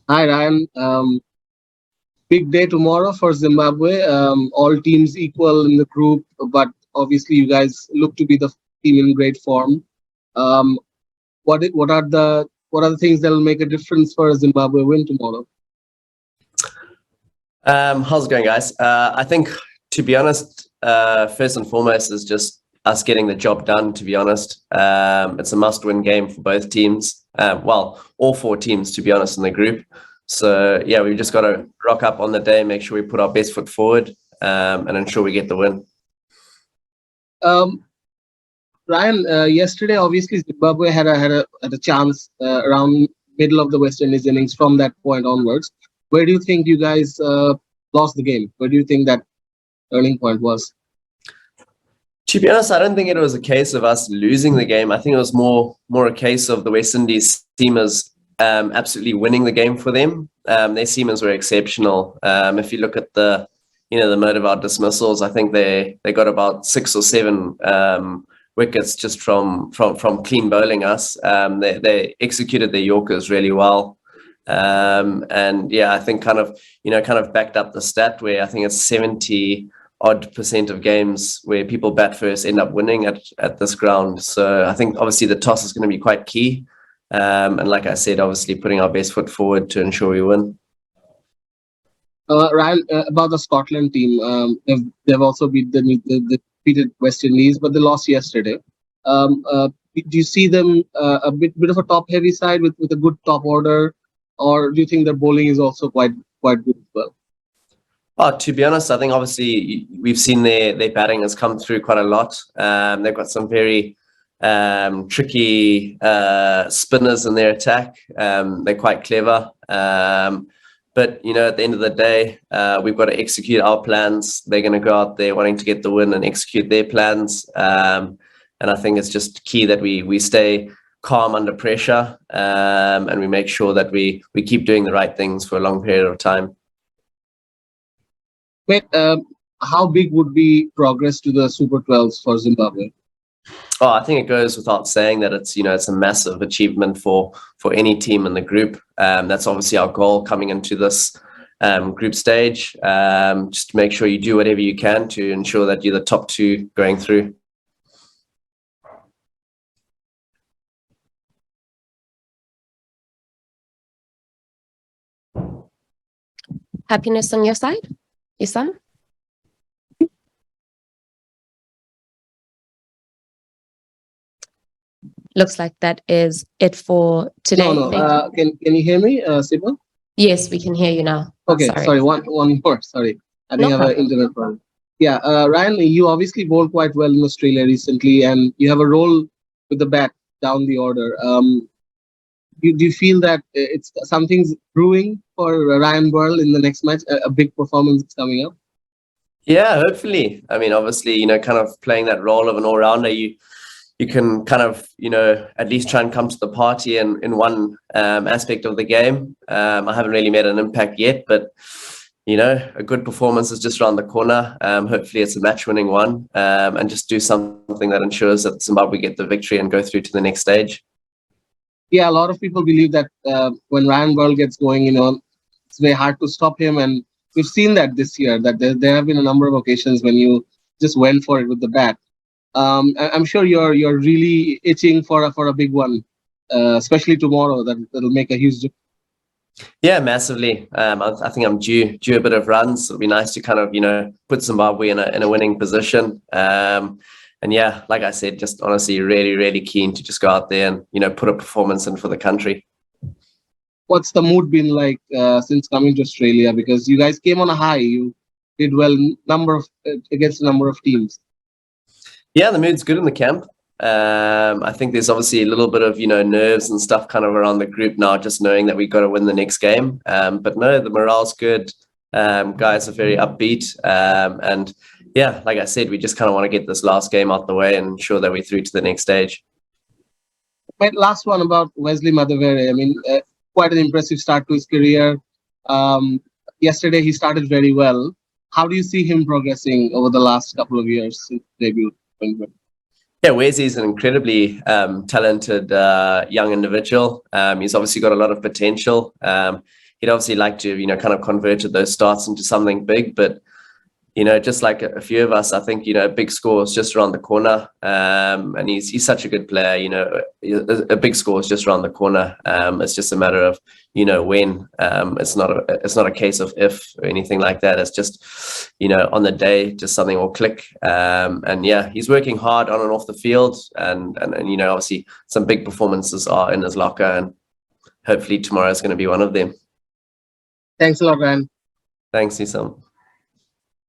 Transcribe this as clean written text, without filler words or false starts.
Hi, Ryan. Big day tomorrow for Zimbabwe. All teams equal in the group, but obviously you guys look to be the team in great form. Um, what are the things that will make a difference for a Zimbabwe win tomorrow? How's it going, guys? I think, to be honest, first and foremost is just us getting the job done, to be honest. It's a must-win game for both teams. Well, all four teams, to be honest, in the group. So, yeah, we've just got to rock up on the day, make sure we put our best foot forward, and ensure we get the win. Um, Ryan, yesterday obviously Zimbabwe had a chance around middle of the West Indies innings from that point onwards. Where do you think you guys lost the game? Where do you think that turning point was? To be honest, I don't think it was a case of us losing the game. I think it was more a case of the West Indies seamers absolutely winning the game for them. Their seamers were exceptional. If you look at the mode of our dismissals, I think they got about 6 or 7 wickets just from clean bowling us. They executed their Yorkers really well. And yeah, I think kind of backed up the stat where I think it's 70% of games where people bat first end up winning at this ground. So I think obviously the toss is going to be quite key. And like I said, obviously putting our best foot forward to ensure we win. Ryan, about the Scotland team, they've also beat the defeated West Indies, but they lost yesterday. Do you see them a bit of a top heavy side with a good top order, or do you think their bowling is also quite good as well? Oh, to be honest, I think obviously we've seen their batting has come through quite a lot. They've got some very tricky spinners in their attack. They're quite clever. But, at the end of the day, we've got to execute our plans. They're going to go out there wanting to get the win and execute their plans. And I think it's just key that we stay calm under pressure, and we make sure that we keep doing the right things for a long period of time. Wait, how big would be progress to the Super 12s for Zimbabwe? Oh, I think it goes without saying that it's a massive achievement for any team in the group. That's obviously our goal coming into this group stage. Just to make sure you do whatever you can to ensure that you're the top two going through. Happiness on your side, Isam? Looks like that is it for today. No. Can you hear me, Siba? Yes, we can hear you now. Okay, sorry. One more. Sorry, I think I have an internet problem. Yeah, Ryan, you obviously bowled quite well in Australia recently, and you have a role with the bat down the order. Do you feel that it's something's brewing for Ryan Burl in the next match? A big performance is coming up. Yeah, hopefully. I mean, obviously, kind of playing that role of an all-rounder, you can kind of, at least try and come to the party in one aspect of the game. I haven't really made an impact yet, but, a good performance is just around the corner. Hopefully it's a match-winning one, and just do something that ensures that Zimbabwe get the victory and go through to the next stage. Yeah, a lot of people believe that when Ryan Burl gets going, it's very hard to stop him. And we've seen that this year, that there have been a number of occasions when you just went for it with the bat. I'm sure you're really itching for a big one, especially tomorrow. That'll make a huge difference. Yeah, massively. I think I'm due a bit of runs. It'll be nice to kind of put Zimbabwe in a winning position. And yeah, like I said, just honestly really really keen to just go out there and put a performance in for the country. What's the mood been like since coming to Australia? Because you guys came on a high. You did well against a number of teams. Yeah, the mood's good in the camp. I think there's obviously a little bit of nerves and stuff kind of around the group now, just knowing that we got to win the next game. But no, the morale's good. Guys are very upbeat, and yeah, like I said, we just kind of want to get this last game out the way and ensure that we're through to the next stage. My last one about Wesley Madhavere. I mean, quite an impressive start to his career. Yesterday he started very well. How do you see him progressing over the last couple of years since debut? Yeah, Wesley's an incredibly talented young individual. He's obviously got a lot of potential. he'd obviously like to, kind of converted those starts into something big, but just like a few of us, I think, a big score is just around the corner. And he's such a good player, a big score is just around the corner. It's just a matter of, when. It's not a case of if or anything like that. It's just, on the day, just something will click. And yeah, he's working hard on and off the field. And obviously some big performances are in his locker, and hopefully tomorrow is going to be one of them. Thanks a lot, Ryan. Thanks, Isam.